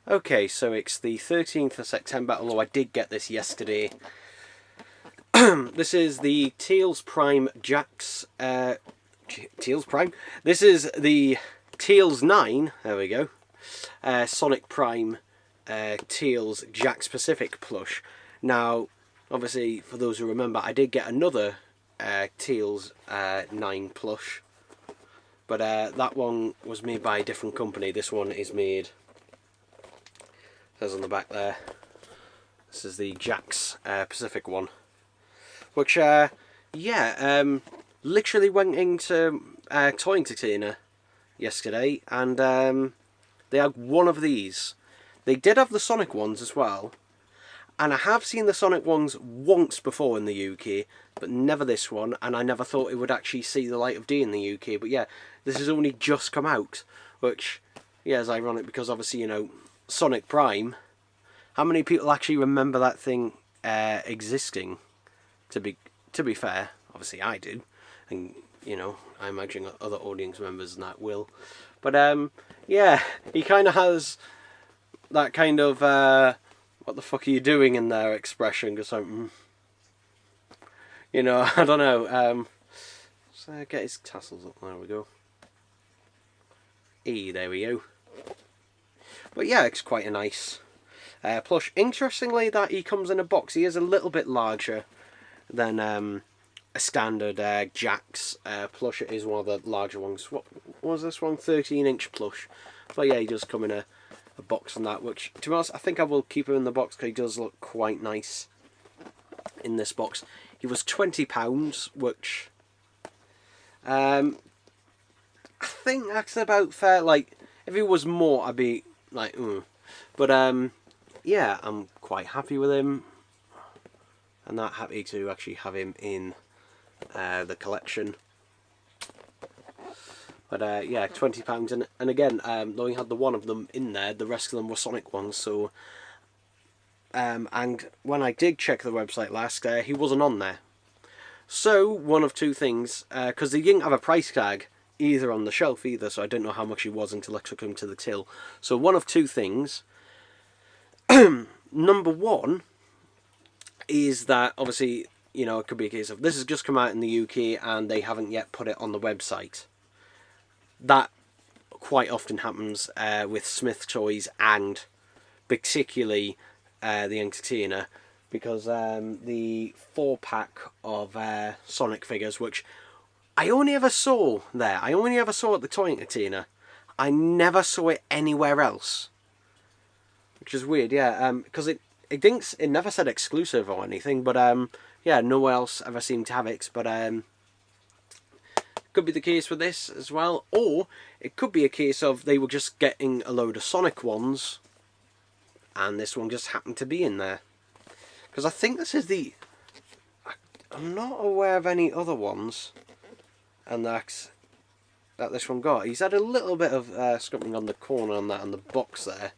Okay, so it's the 13th of September, although I did get this yesterday. This is the Teals Prime Jax, Teals Prime? This is the Teals 9, there we go, Sonic Prime Teals Jax Pacific plush. Now, obviously, for those who remember, I did get another Teals 9 plush, but that one was made by a different company. This one is made, says on the back there, this is the Jax Pacific one. Which, literally went into Toy Entertainer yesterday, and they had one of these. They did have the Sonic ones as well, and I have seen the Sonic ones once before in the UK, but never this one, and I never thought it would actually see the light of day in the UK, but yeah, this has only just come out, which, yeah, is ironic, because obviously, you know, Sonic Prime, how many people actually remember that thing existing? To be fair, obviously I do, and you know, I imagine other audience members and that will. But yeah, he kind of has that kind of what the fuck are you doing in there expression, because I'm, you know, I don't know. So get his tassels up. There we go. There we go. But yeah, it's quite a nice plush. Interestingly, that he comes in a box. He is a little bit larger than a standard Jax plush. It is one of the larger ones. What was this one? 13-inch plush. But yeah, he does come in a box on that, which, to be honest, I think I will keep him in the box because he does look quite nice in this box. He was £20, which I think that's about fair. Like, if he was more, I'd be like, But yeah, I'm quite happy with him. I'm not happy to actually have him in the collection. But yeah, £20, and again, though he had the one of them in there, the rest of them were Sonic ones. So, and when I did check the website last, he wasn't on there. So one of two things, because they didn't have a price tag either on the shelf either, so I didn't know how much he was until I took him to the till. So one of two things. Number one is that, obviously, you know, it could be a case of this has just come out in the UK and they haven't yet put it on the website. That quite often happens with Smith Toys, and particularly the Entertainer, because the 4-pack of Sonic figures, which I only ever saw there, I only ever saw at the Toy Entertainer, I never saw it anywhere else, which is weird. Yeah, because it never said exclusive or anything, but yeah, nowhere else ever seemed to have it. But could be the case with this as well, or it could be a case of they were just getting a load of Sonic ones, and this one just happened to be in there. Because I think this is the, I'm not aware of any other ones, and that this one got. He's had a little bit of scuffing on the corner on that, on the box there.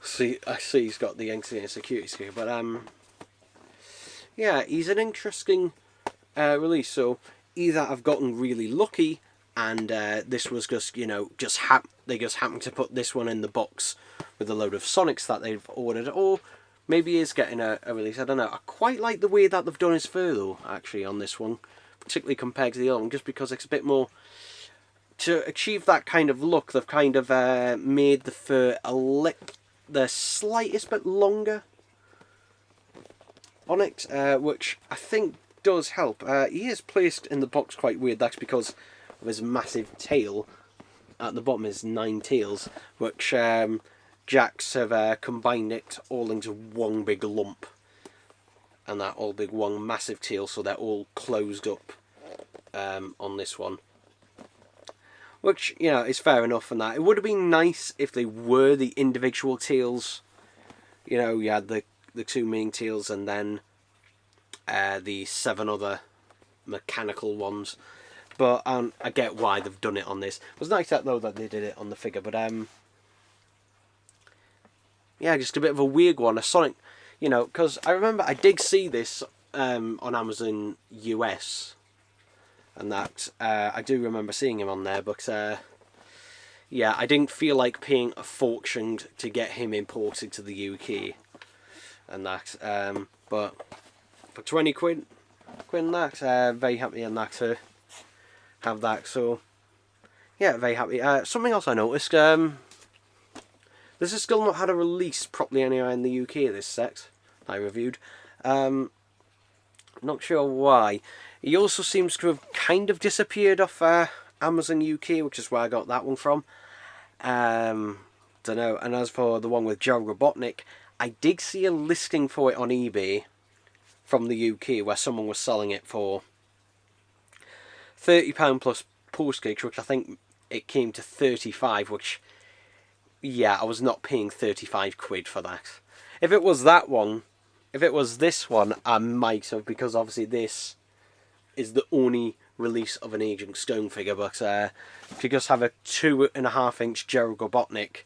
See, I see he's got the Entertainer security sticker, but yeah, he's an interesting release. So either I've gotten really lucky, and this was just, you know, they just happened to put this one in the box with a load of Sonics that they've ordered, or maybe he is getting a release. I don't know. I quite like the way that they've done his fur though, actually, on this one, particularly compared to the other one, just because it's a bit more. To achieve that kind of look, they've kind of made the fur the slightest bit longer on it, which I think does help. He is placed in the box quite weird. That's because of his massive tail. At the bottom is 9 tails, which Jax have combined it all into one big lump, and that all big one massive tail, so they're all closed up on this one. Which, you know, is fair enough and that. It would have been nice if they were the individual tails. You know, you had the 2 main tails and then the 7 other mechanical ones. But I get why they've done it on this. It was nice that, though, that they did it on the figure. But, yeah, just a bit of a weird one. A Sonic, you know, because I remember I did see this on Amazon US. And that, I do remember seeing him on there, but yeah, I didn't feel like paying a fortune to get him imported to the UK and that. But for 20 quid and that, very happy and that to have that. So yeah, very happy. Something else I noticed, this has still not had a release properly anywhere in the UK, this set I reviewed. Not sure why. He also seems to have kind of disappeared off Amazon UK, which is where I got that one from. Don't know. And as for the one with Joe Robotnik, I did see a listing for it on eBay from the UK where someone was selling it for £30 plus postage, which I think it came to 35, which, yeah, I was not paying 35 quid for that. If it was that one, if it was this one, I might have, because obviously this is the only release of an Agent Stone figure, but to just have a 2.5 inch Gerald Robotnik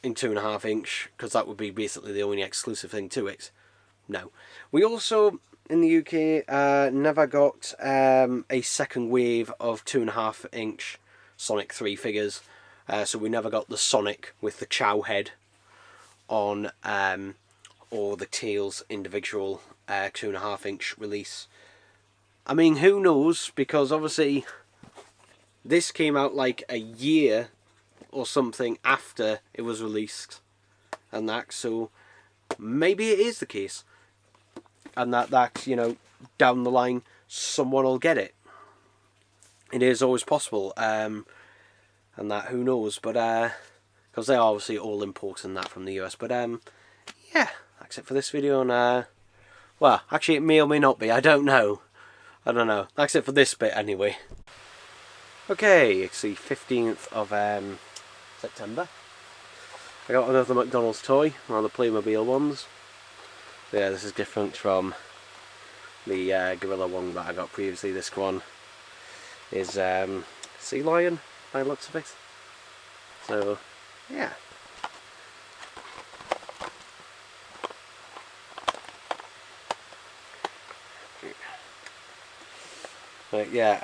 in 2.5 inch, because that would be basically the only exclusive thing to it. No. We also, in the UK, never got a second wave of 2.5 inch Sonic 3 figures, so we never got the Sonic with the Chow head on, or the Tails individual 2.5 inch release. I mean, who knows, because obviously this came out like a year or something after it was released and that, so maybe it is the case, and that you know, down the line someone will get it. It is always possible, and that, who knows, but because they're obviously all importing that from the US. But yeah, that's it for this video, and well, actually it may or may not be, I don't know. That's it for this bit anyway. Okay, it's the 15th of September. I got another McDonald's toy, one of the Playmobil ones. Yeah, this is different from the Gorilla one that I got previously. This one is sea lion by the looks of it. So, yeah. But yeah,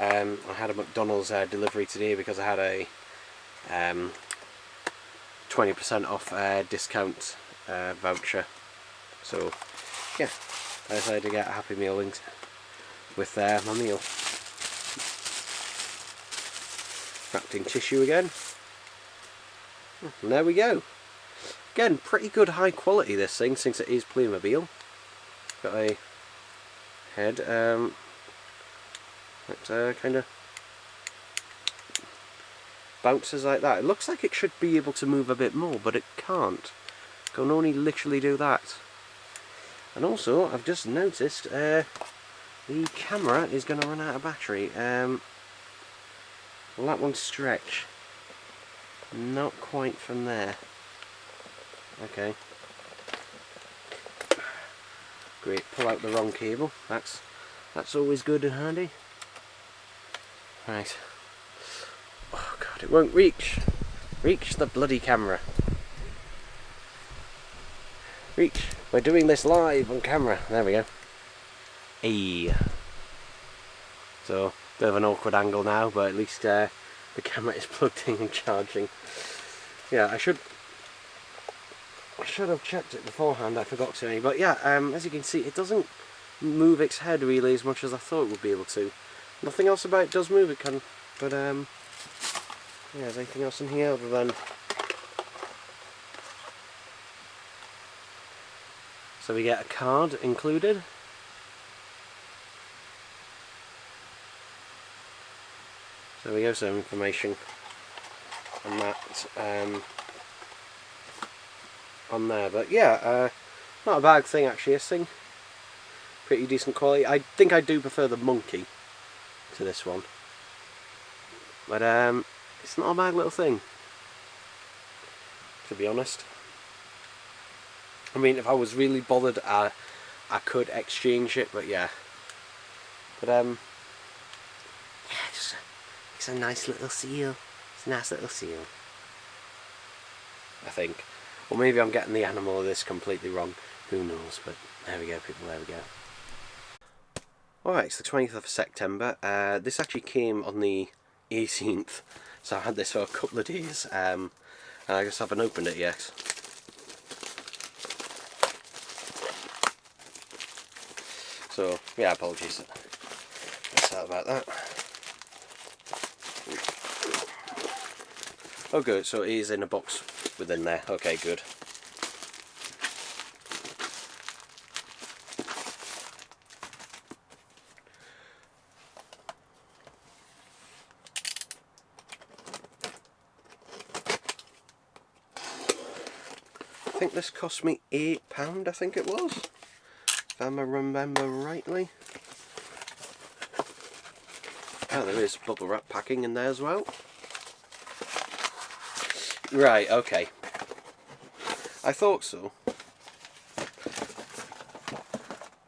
I had a McDonald's delivery today because I had a 20% off discount voucher. So yeah, I decided to get a Happy Meal linked with my meal. Wrapped in tissue again. And there we go. Again, pretty good high quality this thing, since it is Playmobil. Got a head that kind of bounces like that. It looks like it should be able to move a bit more, but it can't. It can only literally do that. And also, I've just noticed the camera is going to run out of battery. Will that one stretch? Not quite from there. Okay. Great, pull out the wrong cable. That's always good and handy. Right. Oh god, it won't reach. Reach the bloody camera. Reach. We're doing this live on camera. There we go. Hey. So, bit of an awkward angle now, but at least the camera is plugged in and charging. Yeah, I should have checked it beforehand, I forgot to. But yeah, as you can see, it doesn't move its head really as much as I thought it would be able to. Nothing else about it does move, it can, but yeah, is anything else in here other than... So we get a card included. So we go, some information on that on there, but yeah, not a bad thing actually. This thing, pretty decent quality. I think I do prefer the monkey to this one, but it's not a bad little thing, to be honest. I mean, if I was really bothered, I could exchange it, but yeah. But yeah, just it's a nice little seal. It's a nice little seal, I think. Or maybe I'm getting the animal of this completely wrong. Who knows? But there we go, people. There we go. Alright, it's the 20th of September. This actually came on the 18th, so I had this for a couple of days, and I just haven't opened it yet. So yeah, apologies about that. Oh good, so it is in a box within there. Okay, good. I think this cost me £8, I think it was, if I remember rightly. Oh, there is bubble wrap packing in there as well. Right, okay. I thought so.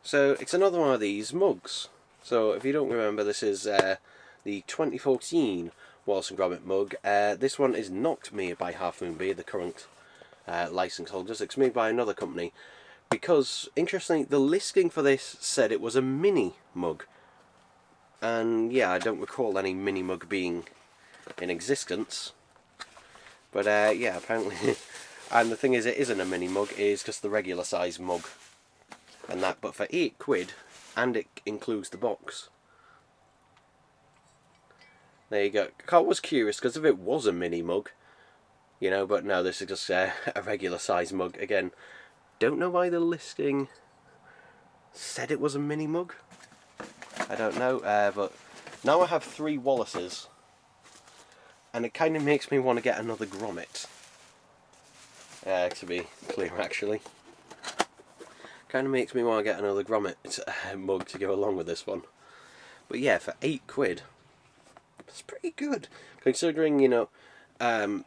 So it's another one of these mugs. So if you don't remember, this is the 2014 Wallace and Gromit mug. This one is not made by Half Moon Bay, the current license holders. It's made by another company. Because, interestingly, the listing for this said it was a mini mug. And yeah, I don't recall any mini mug being in existence. But yeah, apparently, and the thing is, it isn't a mini mug, it is just the regular size mug, and that. But for £8, and it includes the box. There you go. I was curious because if it was a mini mug, you know, but no, this is just a regular size mug. Again, don't know why the listing said it was a mini mug. I don't know, but now I have 3 Wallaces. And it kind of makes me want to get another Gromit. To be clear, actually. Kind of makes me want to get another Gromit mug to go along with this one. But yeah, for £8, it's pretty good. Considering, you know,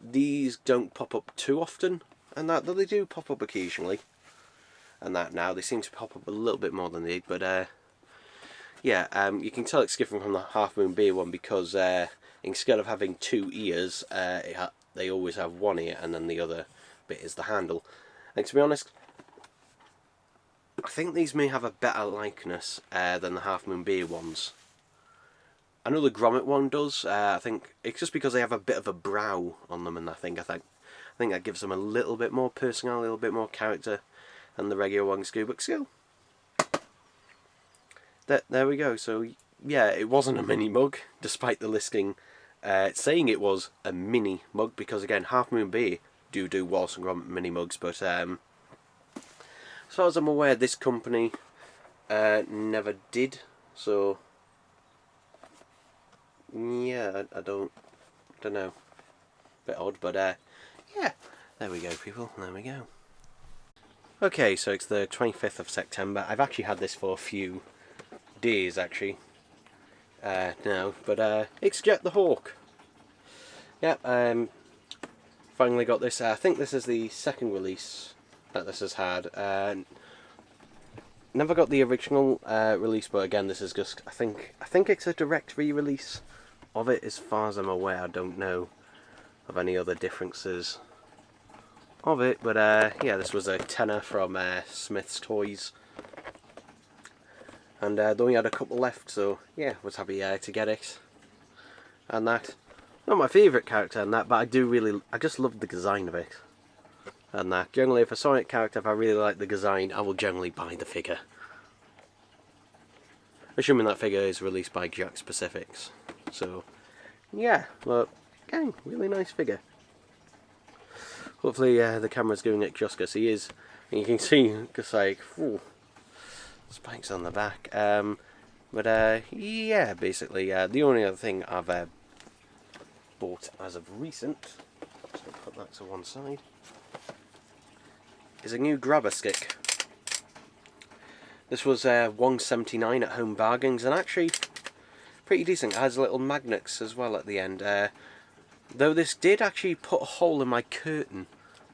these don't pop up too often. And that, though they do pop up occasionally. And that now, they seem to pop up a little bit more than they did. But yeah, you can tell it's different from the Half Moon Bay one because instead of having 2 ears, they always have 1 ear and then the other bit is the handle. And to be honest, I think these may have a better likeness than the Half Moon Bay ones. I know the Gromit one does. I think it's just because they have a bit of a brow on them, and I think that gives them a little bit more personality, a little bit more character than the regular ones do. But still, there we go. So yeah, it wasn't a mini mug, despite the listing saying it was a mini mug, because again, Half Moon Bay do Wallace and Gromit mini mugs, but as far as I'm aware, this company never did. So yeah, I don't know. Bit odd, but yeah, there we go, people. There we go. Okay, so it's the 25th of September. I've actually had this for a few days, actually. No, but it's Jet the Hawk. Yep, finally got this. I think this is the second release that this has had. Never got the original release, but again, this is just I think it's a direct re-release of it. As far as I'm aware, I don't know of any other differences of it. But yeah, this was a tenner from Smith's Toys. And they only had a couple left, so yeah, was happy to get it. And that, not my favourite character and that, but I just love the design of it. And that, generally if a Sonic character, if I really like the design, I will generally buy the figure. Assuming that figure is released by Jakks Pacifics. So, yeah, but again, really nice figure. Hopefully the camera's giving it justice. He is, and you can see, just like, whew, spikes on the back. But yeah, basically, the only other thing I've bought as of recent, so put that to one side, is a new grabber stick. This was $1.79 at Home Bargains, and actually pretty decent. It has little magnets as well at the end. Though this did actually put a hole in my curtain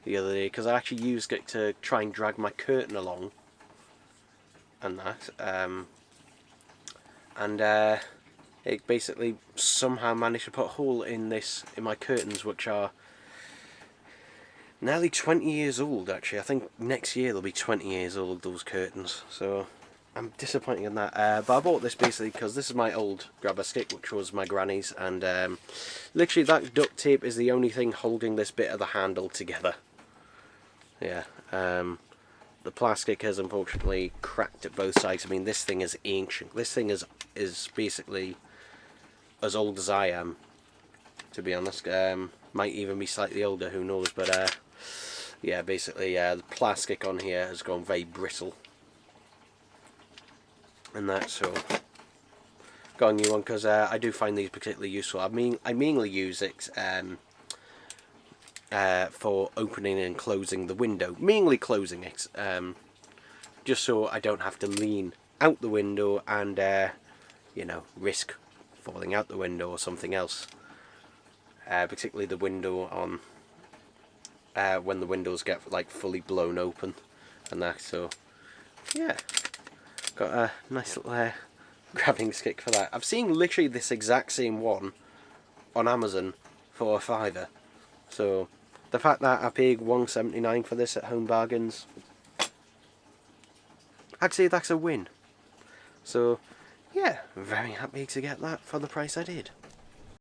the other day, because I actually used it to try and drag my curtain along. And that, it basically somehow managed to put a hole in my curtains, which are nearly 20 years old. Actually, I think next year they'll be 20 years old, those curtains. So I'm disappointed in that. But I bought this basically because this is my old grabber stick, which was my granny's, and literally that duct tape is the only thing holding this bit of the handle together. Yeah. The plastic has unfortunately cracked at both sides. I mean, this thing is ancient. This thing is basically as old as I am, to be honest. Might even be slightly older, who knows. But yeah, basically the plastic on here has gone very brittle. And that, so got a new one because I do find these particularly useful. I mainly use it for opening and closing the window, mainly closing it, just so I don't have to lean out the window and you know, risk falling out the window or something else. Particularly the window on when the windows get like fully blown open and that. So yeah, got a nice little grabbing stick for that. I've seen literally this exact same one on Amazon for £5. So the fact that I paid £1.79 for this at Home Bargains, I'd say that's a win. So yeah, very happy to get that for the price I did.